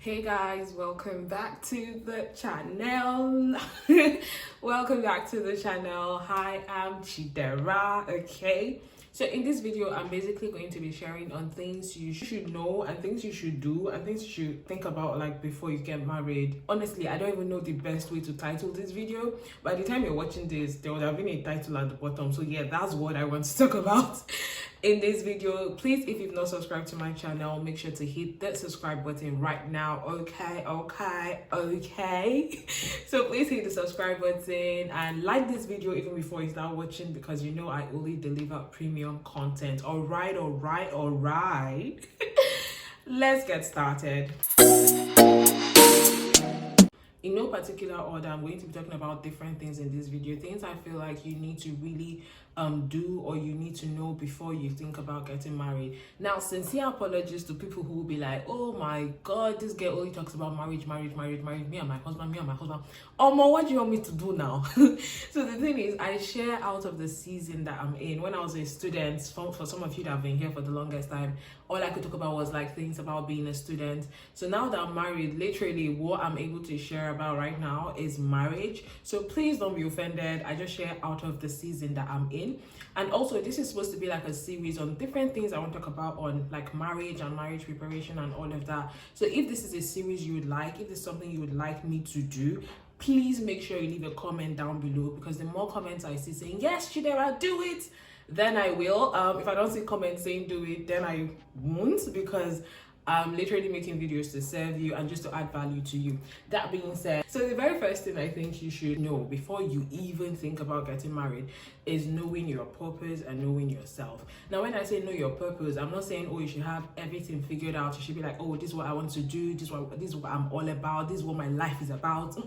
Hey guys, welcome back to the channel. Welcome back to the channel. Hi, I'm Chidera. Okay, so in this video I'm basically going to be sharing on things you should know and things you should do and things you should think about like before you get married. Honestly, I don't even know the best way to title this video. By the time you're watching this, there would have been a title at the bottom. So yeah, that's what I want to talk about in this video. Please, if you've not subscribed to my channel, make sure to hit that subscribe button right now. Okay. So please hit the subscribe button and like this video even before you start watching, because you know I only deliver premium content. All right. Let's get started. In no particular order, I'm going to be talking about different things in this video. Things I feel like you need to really do or you need to know before you think about getting married. Now, sincere apologies to people who will be like, oh my god, this girl only talks about marriage, me and my husband. What do you want me to do now? So the thing is, I share out of the season that I'm in. When I was a student, for some of you that have been here for the longest time, all I could talk about was like things about being a student. So now that I'm married, literally what I'm able to share about right now is marriage. So please don't be offended. I just share out of the season that I'm in. And also, this is supposed to be like a series on different things I want to talk about on like marriage and marriage preparation and all of that. So if this is a series you would like, if this is something you would like me to do, please make sure you leave a comment down below, because the more comments I see saying yes Chidera, do it, then I will. If I don't see comments saying do it, then I won't, because I'm literally making videos to serve you and just to add value to you. That being said, so the very first thing I think you should know before you even think about getting married is knowing your purpose and knowing yourself. Now, when I say know your purpose, I'm not saying, oh, you should have everything figured out. You should be like, oh, this is what I want to do. This is what I'm all about. This is what my life is about.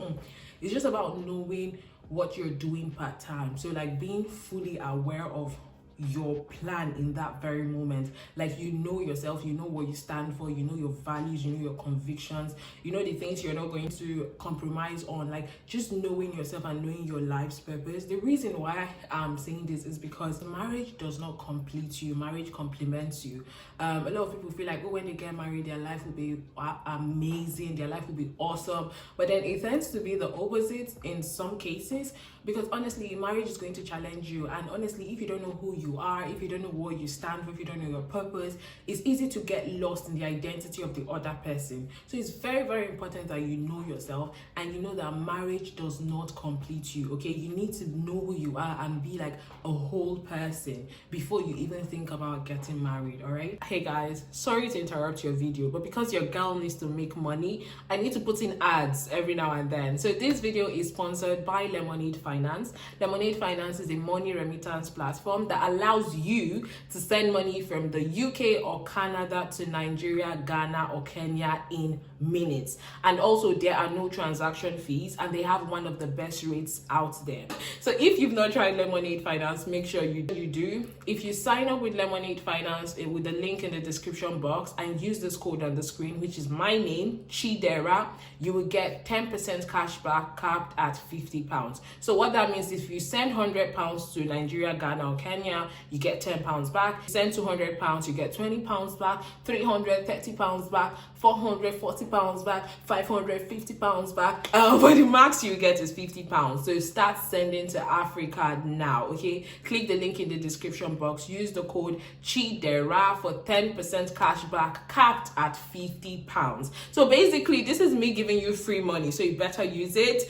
It's just about knowing what you're doing part-time. So like being fully aware of your plan in that very moment. Like, you know yourself, you know what you stand for, you know your values, you know your convictions, you know the things you're not going to compromise on. Like, just knowing yourself and knowing your life's purpose. The reason why I'm saying this is because marriage does not complete you, marriage complements you. A lot of people feel like, oh, when they get married their life will be amazing, their life will be awesome, but then it tends to be the opposite in some cases, because honestly marriage is going to challenge you. And honestly, if you don't know who you are, if you don't know what you stand for, if you don't know your purpose, it's easy to get lost in the identity of the other person. So it's very important that you know yourself and you know that marriage does not complete you. Okay, you need to know who you are and be like a whole person before you even think about getting married. All right. Hey guys, sorry to interrupt your video, but because your girl needs to make money, I need to put in ads every now and then. So this video is sponsored by Lemonade Finance. Lemonade Finance is a money remittance platform that allows you to send money from the UK or Canada to Nigeria, Ghana or Kenya in minutes. And also there are no transaction fees and they have one of the best rates out there. So if you've not tried Lemonade Finance, make sure you do. If you sign up with Lemonade Finance with the link in the description box and use this code on the screen, which is my name, Chidera, you will get 10% cash back capped at £50. So what that means is if you send £100 to Nigeria, Ghana or Kenya, you get £10 back. You send £200, you get £20 back, £330 back, £440 back, £550 back. But the max you get is £50. So start sending to Africa now. Okay, click the link in the description box. Use the code Chidera for 10% cash back capped at £50. So basically, this is me giving you free money. So you better use it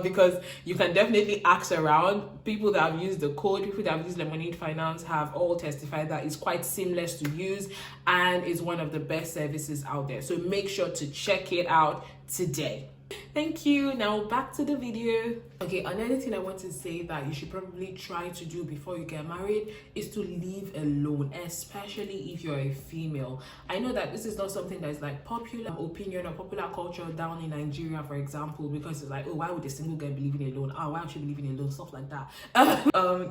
because you can definitely ask around. People that have used the code, people that have used Lemonade Finance have all testified that it's quite seamless to use and is one of the best services out there. So make sure to check it out today. Thank you. Now back to the video. Okay, another thing I want to say that you should probably try to do before you get married is to live alone, especially if you're a female. I know that this is not something that is like popular opinion or popular culture down in Nigeria, for example, because it's like, oh, why would a single girl be living alone? Oh, why would she be living alone? Stuff like that.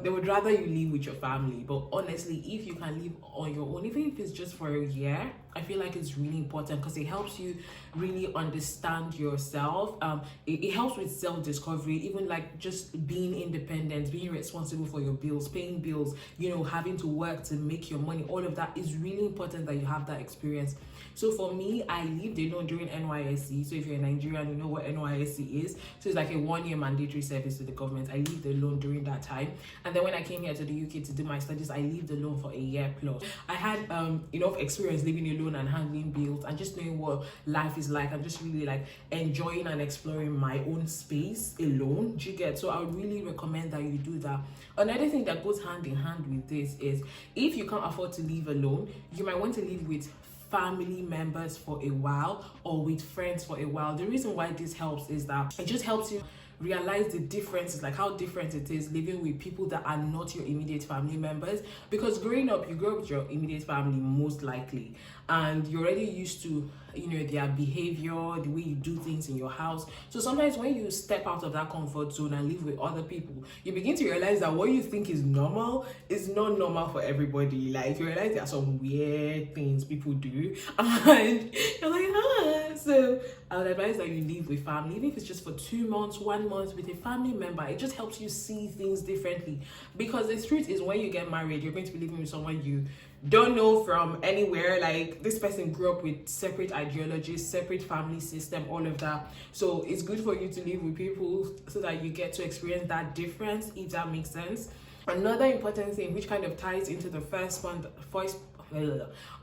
They would rather you live with your family. But honestly, if you can live on your own, even if it's just for a year, I feel like it's really important because it helps you really understand yourself. It helps with self-discovery, even like just being independent, being responsible for your bills, paying bills, having to work to make your money. All of that is really important that you have that experience. So for me, I lived alone during NYSC. So if you're a Nigerian, you know what NYSC is. So it's like a 1-year mandatory service to the government. I lived alone during that time. And then when I came here to the UK to do my studies, I lived alone for a year plus. I had enough experience living alone and handling bills and just knowing what life is like, and just really like enjoying and exploring my own space alone. Do you get? So I would really recommend that you do that. Another thing that goes hand in hand with this is, if you can't afford to live alone, you might want to live with family members for a while, or with friends for a while. The reason why this helps is that it just helps you realize the differences, like how different it is living with people that are not your immediate family members. Because growing up, you grow up with your immediate family most likely, and you're already used to their behavior, the way you do things in your house. So sometimes when you step out of that comfort zone and live with other people, you begin to realize that what you think is normal is not normal for everybody. Like, you realize there are some weird things people do, and you're like, So I would advise that you live with family, even if it's just for 2 months, 1 month with a family member. It just helps you see things differently. Because the truth is, when you get married, you're going to be living with someone you don't know from anywhere. Like, this person grew up with separate ideologies, separate family system, all of that. So it's good for you to live with people so that you get to experience that difference, if that makes sense. Another important thing which kind of ties into the first one,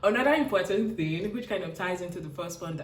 another important thing which kind of ties into the first one,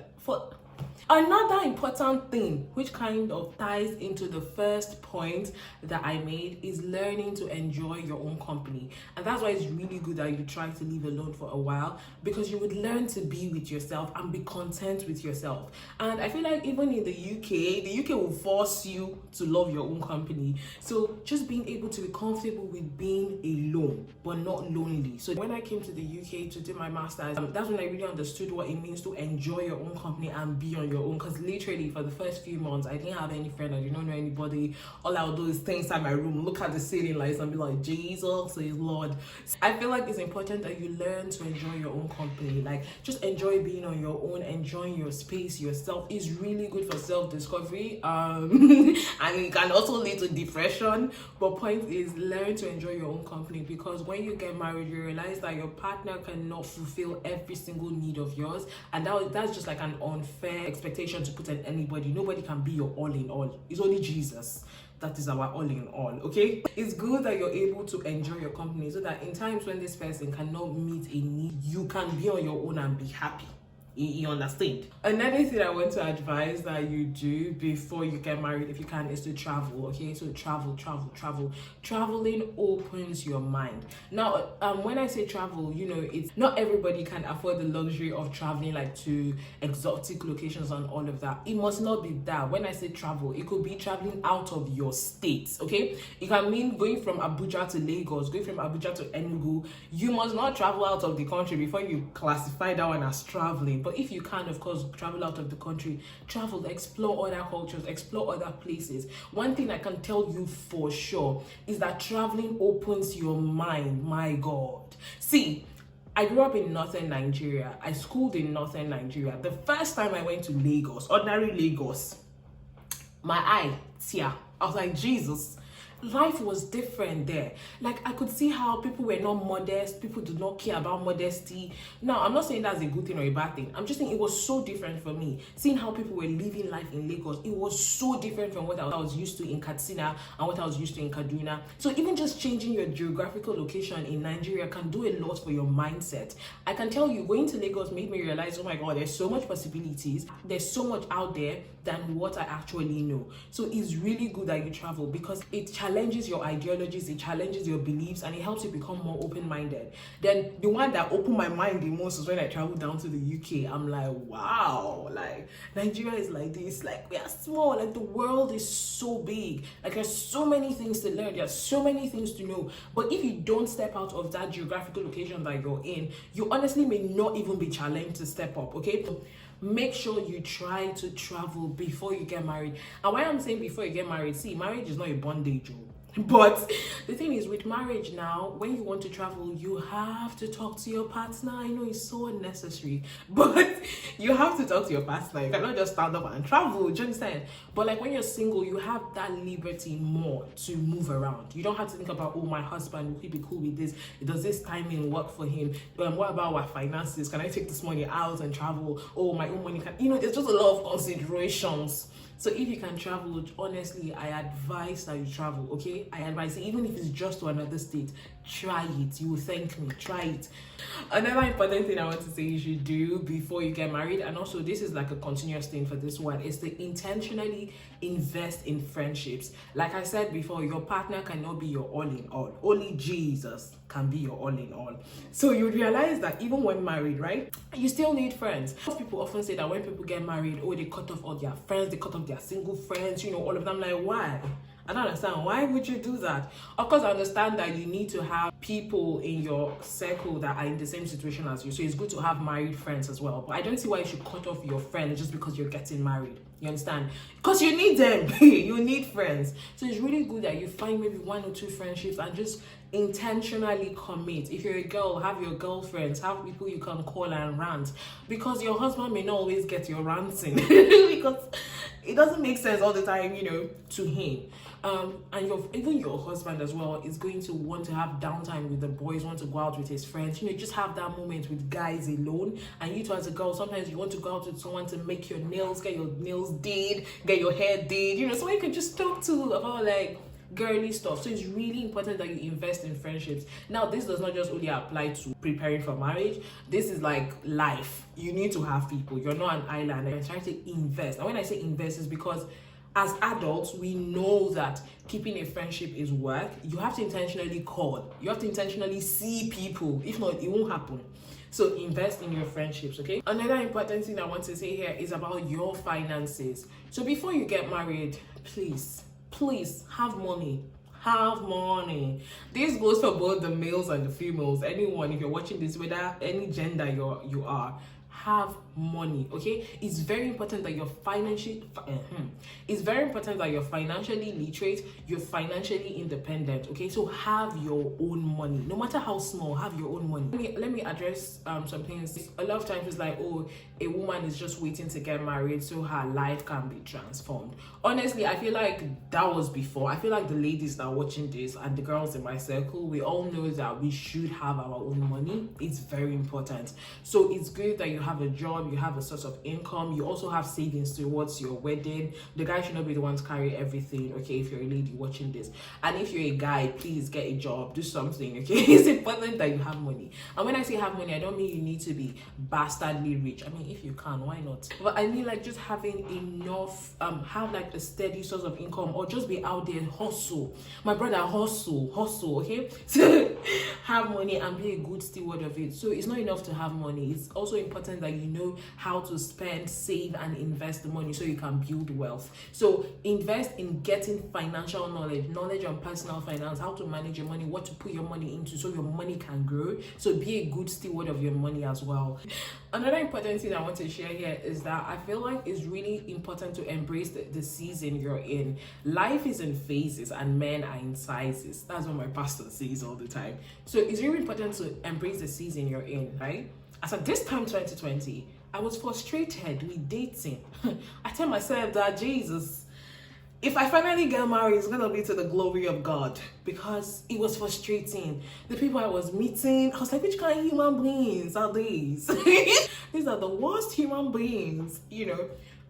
Another important thing which kind of ties into the first point that I made is learning to enjoy your own company. And that's why it's really good that you try to live alone for a while, because you would learn to be with yourself and be content with yourself. And I feel like even in the UK will force you to love your own company. So just being able to be comfortable with being alone, but not lonely. So when I came to the UK to do my master's, that's when I really understood what it means to enjoy your own company and be on your own. Because literally for the first few months, I didn't have any friend, I did not know anybody. All I would do is stay inside my room, look at the ceiling lights and be like, Jesus is Lord. I feel like it's important that you learn to enjoy your own company. Like, just enjoy being on your own, enjoying your space, yourself. Is really good for self-discovery, and it can also lead to depression. But point is, learn to enjoy your own company, because when you get married, you realize that your partner cannot fulfill every single need of yours, and that's just like an unfair expectation to put on anybody. Nobody can be your all in all. It's only Jesus that is our all in all. Okay, it's good that you're able to enjoy your company, so that in times when this person cannot meet a need, you can be on your own and be happy. You understand? Another thing I want to advise that you do before you get married, if you can, is to travel. Okay, so traveling opens your mind. Now when I say travel, it's not everybody can afford the luxury of traveling like to exotic locations and all of that. It must not be that. When I say travel, it could be traveling out of your state. Okay, it can mean going from Abuja to Lagos, going from Abuja to Enugu. You must not travel out of the country before you classify that one as traveling. But if you can, of course, travel out of the country, travel, explore other cultures, explore other places. One thing I can tell you for sure is that traveling opens your mind. My God. See, I grew up in northern Nigeria. I schooled in northern Nigeria. The first time I went to Lagos, ordinary Lagos, my eye, tear. I was like, Jesus. Life was different there. Like, I could see how people were not modest. People do not care about modesty. Now, I'm not saying that's a good thing or a bad thing. I'm just saying it was so different for me. Seeing how people were living life in Lagos, it was so different from what I was used to in Katsina and what I was used to in Kaduna. So even just changing your geographical location in Nigeria can do a lot for your mindset. I can tell you, going to Lagos made me realize, oh my God, there's so much possibilities. There's so much out there than what I actually know. So it's really good that you travel, because it challenges your ideologies, it challenges your beliefs, and it helps you become more open-minded. Then the one that opened my mind the most was when I traveled down to the UK. I'm like, wow, like Nigeria is like this, like we are small, like the world is so big, like there's so many things to learn, there's so many things to know. But if you don't step out of that geographical location that you're in, you honestly may not even be challenged to step up. Okay, so make sure you try to travel before you get married. And why I'm saying before you get married, see, marriage is not a bondage. But the thing is, with marriage now, when you want to travel, you have to talk to your partner. I know it's so unnecessary, but you have to talk to your partner. You cannot just stand up and travel. Do you understand? But like when you're single, you have that liberty more to move around. You don't have to think about, oh, my husband, will he be cool with this? Does this timing work for him? What about our finances? Can I take this money out and travel? Oh, my own money can, there's just a lot of considerations. So if you can travel, honestly, I advise that you travel, okay? I advise, even if it's just to another state, try it. You will thank me. Try it. Another important thing I want to say you should do before you get married, and also this is like a continuous thing for this one, is to intentionally invest in friendships. Like I said before, your partner cannot be your all in all. Only Jesus can be your all in all. So you realize that even when married, right, you still need friends. Most people often say that when people get married, oh, they cut off all their friends, they cut off their single friends, all of them. Like, why? I don't understand. Why would you do that? Of course, I understand that you need to have people in your circle that are in the same situation as you. So it's good to have married friends as well. But I don't see why you should cut off your friends just because you're getting married. You understand? Because you need them. You need friends. So it's really good that you find maybe 1 or 2 friendships and just intentionally commit. If you're a girl, have your girlfriends, have people you can call and rant, because your husband may not always get your ranting because it doesn't make sense all the time, to him. And even your husband as well is going to want to have downtime with the boys, want to go out with his friends, just have that moment with guys alone. And you too, as a girl, sometimes you want to go out with someone to make your nails, get your nails did, get your hair did, someone you can just talk to about like girly stuff. So it's really important that you invest in friendships. Now, this does not just only apply to preparing for marriage. This is like life. You need to have people. You're not an island. And trying to invest. And when I say invest, is because as adults, we know that keeping a friendship is work. You have to intentionally call. You have to intentionally see people. If not, it won't happen. So invest in your friendships, okay? Another important thing I want to say here is about your finances. So before you get married, please have money. Have money. This goes for both the males and the females. Anyone, if you're watching this, whether any gender you are, have money, okay? It's very important that you're financially literate, you're financially independent, okay? So have your own money. No matter how small, have your own money. Let me address some things. A lot of times it's like, oh, a woman is just waiting to get married so her life can be transformed. Honestly, I feel like that was before. I feel like the ladies that are watching this and the girls in my circle, we all know that we should have our own money. It's very important. So it's good that you have a job, you have a source of income, you also have savings towards your wedding. The guy should not be the one to carry everything, okay, if you're a lady watching this. And if you're a guy, please get a job, do something, okay? It's important that you have money. And when I say have money, I don't mean you need to be bastardly rich. I mean, if you can, why not? But I mean like just having enough, have like a steady source of income, or just be out there and hustle. My brother, hustle, okay? So have money and be a good steward of it. So it's not enough to have money. It's also important that you know how to spend, save, and invest the money so you can build wealth. So invest in getting financial knowledge on personal finance, how to manage your money, what to put your money into so your money can grow. So be a good steward of your money as well. Another important thing I want to share here is that I feel like it's really important to embrace the season you're in. Life is in phases and men are in sizes. That's what my pastor says all the time. So it's really important to embrace the season you're in, right? As at this time, 2020, I was frustrated with dating. I tell myself that, Jesus, if I finally get married, it's going to be to the glory of God, because it was frustrating. The people I was meeting, I was like, which kind of human beings are these? These are the worst human beings,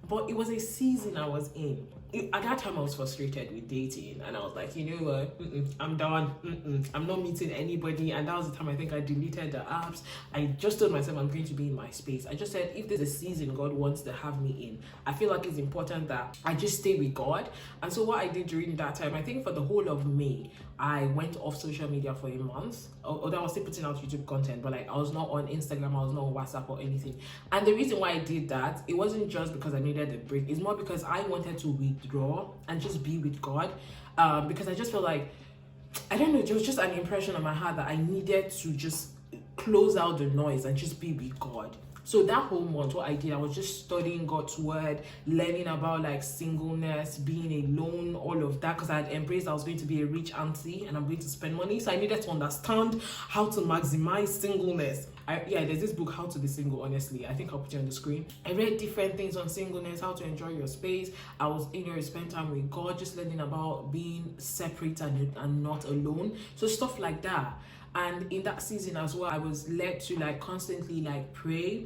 But it was a season I was in. At that time, I was frustrated with dating, and I was like, you know what, I'm done. I'm not meeting anybody. And that was the time I think I deleted the apps. I just told myself I'm going to be in my space. I just said, if there's a season God wants to have me in, I feel like it's important that I just stay with God. And so what I did during that time, I think for the whole of May, I went off social media for a month. Although I was still putting out YouTube content, but like I was not on Instagram, I was not on WhatsApp or anything. And the reason why I did that, it wasn't just because I needed a break. It's more because I wanted to withdraw and just be with God. Because I just felt like, I don't know, there was just an impression on my heart that I needed to just close out the noise and just be with God. So that whole month, what I did, I was just studying God's word, learning about like singleness, being alone, all of that, because I had embraced I was going to be a rich auntie and I'm going to spend money. So I needed to understand how to maximize singleness. There's this book, How to Be Single, honestly. I think I'll put it on the screen. I read different things on singleness, how to enjoy your space. I was, spend time with God, just learning about being separate and not alone. So stuff like that. And in that season as well, I was led to like constantly like pray,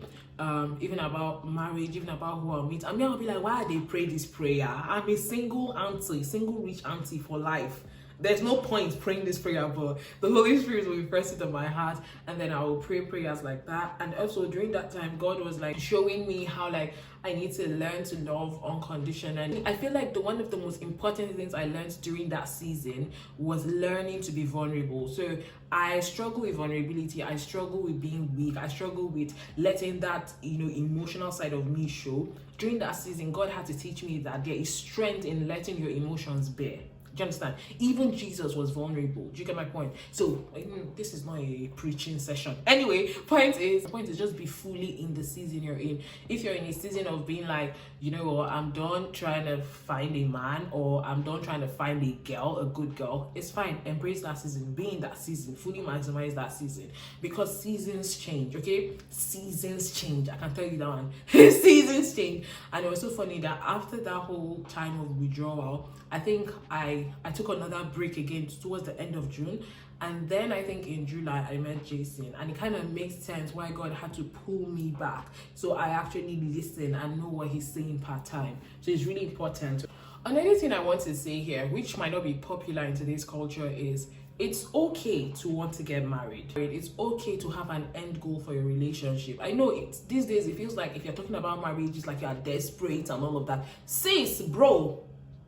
even about marriage, even about who I'll meet. I mean, I'll be like, why are they pray this prayer? I'm a single auntie, single rich auntie for life. There's no point praying this prayer, but the Holy Spirit will impress it on my heart, and then I will pray prayers like that. And also during that time, God was like showing me how like I need to learn to love unconditionally. And I feel like one of the most important things I learned during that season was learning to be vulnerable. So I struggle with vulnerability. I struggle with being weak. I struggle with letting that, emotional side of me show. During that season, God had to teach me that there is strength in letting your emotions bare. Do you understand? Even Jesus was vulnerable. Do you get my point? So this is not a preaching session. Anyway, point is just be fully in the season you're in. If you're in a season of being like, I'm done trying to find a man, or I'm done trying to find a girl, a good girl, it's fine. Embrace that season. Be in that season. Fully maximize that season. Because seasons change, okay? Seasons change. I can tell you that one. Seasons change. And it was so funny that after that whole time of withdrawal, I think I took another break again towards the end of June, and then I think in July I met Jason, and it kind of makes sense why God had to pull me back, so I actually listen and know what he's saying part time. So it's really important. Another thing I want to say here, which might not be popular in today's culture, is it's okay to want to get married. It's okay to have an end goal for your relationship. I know these days it feels like if you're talking about marriage, it's like you're desperate and all of that. Sis, bro,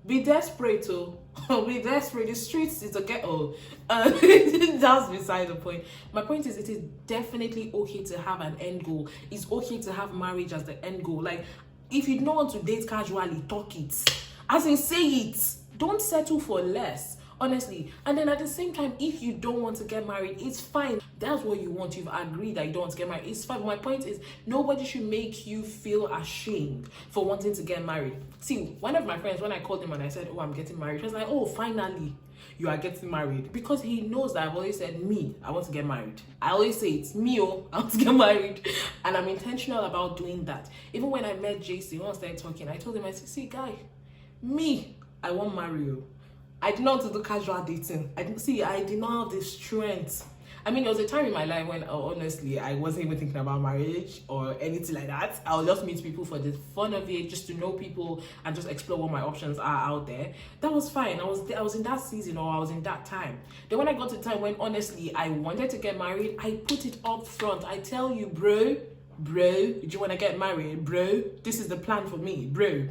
be desperate too. Be desperate. The streets is a ghetto. That's beside the point. My point is, it is definitely okay to have an end goal. It's okay to have marriage as the end goal. Like, if you don't want to date casually, talk it. As in, say it. Don't settle for less. Honestly. And then at the same time, if you don't want to get married, it's fine. That's what you want. You've agreed that you don't want to get married. It's fine. But my point is, nobody should make you feel ashamed for wanting to get married. See, one of my friends, when I called him and I said, I'm getting married, he was like, finally you are getting married. Because he knows that I've always said, I want to get married. I always say it's me, I want to get married. And I'm intentional about doing that. Even when I met JC, when I started talking, I told him, I said, see, guy, I want Mario. I did not do casual dating. I did not have the strength. I mean, there was a time in my life when, honestly, I wasn't even thinking about marriage or anything like that. I would just meet people for the fun of it, just to know people and just explore what my options are out there. That was fine. I was in that season, or I was in that time. Then when I got to the time when, honestly, I wanted to get married, I put it up front. I tell you, bro, do you want to get married? Bro, this is the plan for me, bro.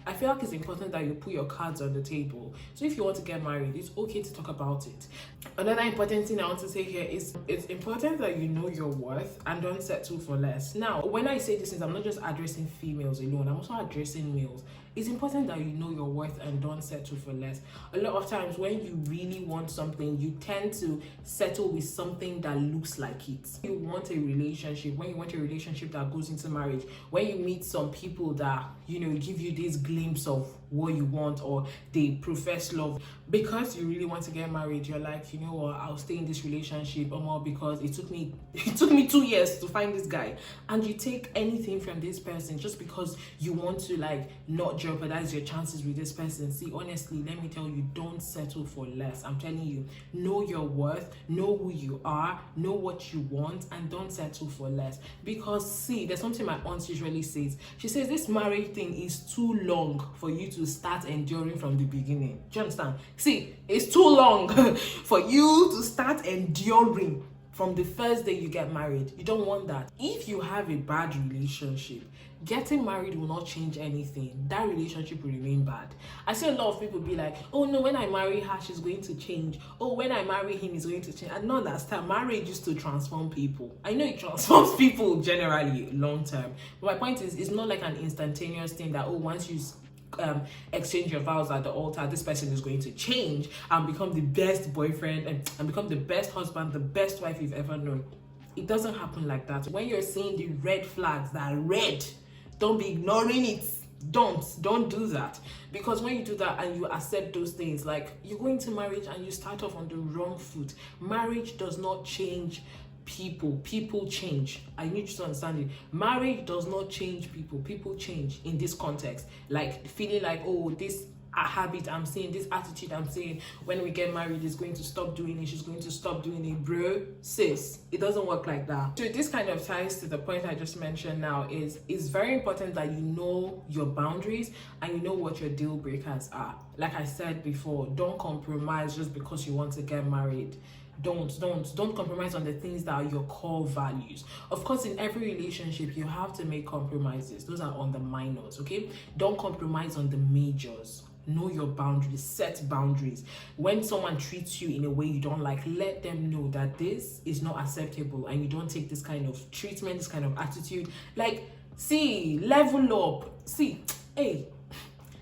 I feel like it's important that you put your cards on the table. So if you want to get married, it's okay to talk about it. Another important thing I want to say here is it's important that you know your worth and don't settle for less. Now, when I say this, I'm not just addressing females alone, I'm also addressing males. It's important that you know your worth and don't settle for less. A lot of times when you really want something, you tend to settle with something that looks like it. You want a relationship, when you want a relationship that goes into marriage, when you meet some people that, give you this glimpse of what you want, or they profess love, because you really want to get married, you're like, I'll stay in this relationship or more because it took me 2 years to find this guy. And you take anything from this person just because you want to not jeopardize your chances with this person. See, honestly, let me tell you, don't settle for less. I'm telling you, know your worth, know who you are, know what you want, and don't settle for less. Because see, there's something my aunt usually says. She says this marriage thing is too long for you to start enduring from the beginning. Do you understand? See, it's too long for you to start enduring from the first day you get married. You don't want that. If you have a bad relationship, getting married will not change anything. That relationship will remain bad. I see a lot of people be like, oh no, when I marry her, she's going to change. Oh, when I marry him, he's going to change. I don't understand. Marriage used to transform people. I know it transforms people generally long term. But my point is, it's not like an instantaneous thing that, once you exchange your vows at the altar, this person is going to change and become the best boyfriend and become the best husband, the best wife you've ever known. It doesn't happen like that. When you're seeing the red flags that are red, don't be ignoring it. Don't do that, because when you do that and you accept those things, like, you're going to marriage and you start off on the wrong foot. Marriage does not change people change. I need you to understand it. Marriage does not change people change in this context. Like, feeling like, oh, this habit I'm seeing, this attitude I'm seeing, when we get married is going to stop doing it, she's going to stop doing it. Bro, sis, it doesn't work like that. So this kind of ties to the point I just mentioned now. Is it's very important that you know your boundaries and you know what your deal breakers are. Like I said before, don't compromise just because you want to get married. Don't compromise on the things that are your core values. Of course, in every relationship you have to make compromises. Those are on the minors, okay? Don't compromise on the majors. Know your boundaries, set boundaries. When someone treats you in a way you don't like, let them know that this is not acceptable and you don't take this kind of treatment, this kind of attitude. Like, see, level up. See, hey,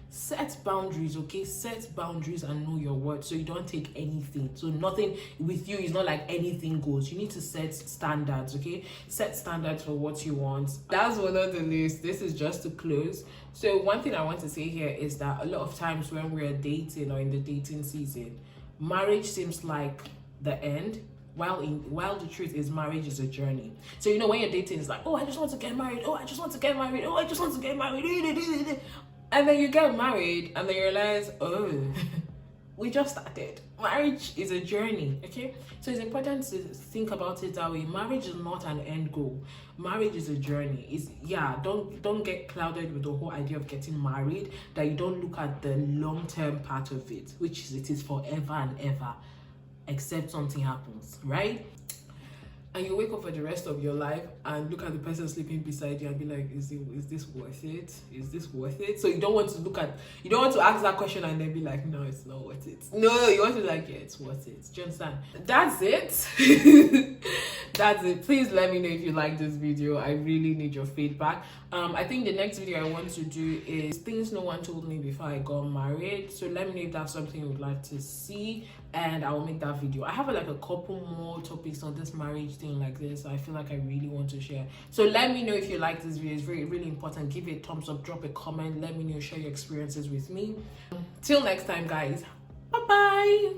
set boundaries, okay? Set boundaries and know your worth, so you don't take anything. So nothing with you is not like anything goes. You need to set standards, okay? Set standards for what you want. That's one of the list. This is just to close. So one thing I want to say here is that a lot of times when we're dating or in the dating season, marriage seems like the end, while the truth is marriage is a journey. So, you know, when you're dating, it's like, oh, I just want to get married. Oh, I just want to get married. Oh, I just want to get married. And then you get married and then you realize, oh, we just started. Marriage is a journey, okay? So it's important to think about it that way. Marriage is not an end goal. Marriage is a journey. Don't get clouded with the whole idea of getting married, that you don't look at the long-term part of it, which is it is forever and ever, except something happens, right? And you wake up for the rest of your life and look at the person sleeping beside you and be like, is this worth it? Is this worth it? So you don't want to ask that question and then be like, no, it's not worth it. No, you want to be like, yeah, it's worth it. Do you understand? That's it. That's it. Please let me know if you like this video. I really need your feedback. I think the next video I want to do is things no one told me before I got married. So let me know if that's something you would like to see, and I will make that video. I have like a couple more topics on this marriage thing like this. I feel like I really want to share. So let me know if you like this video. It's really, really important. Give it a thumbs up, drop a comment. Let me know, share your experiences with me. Till next time, guys. Bye bye.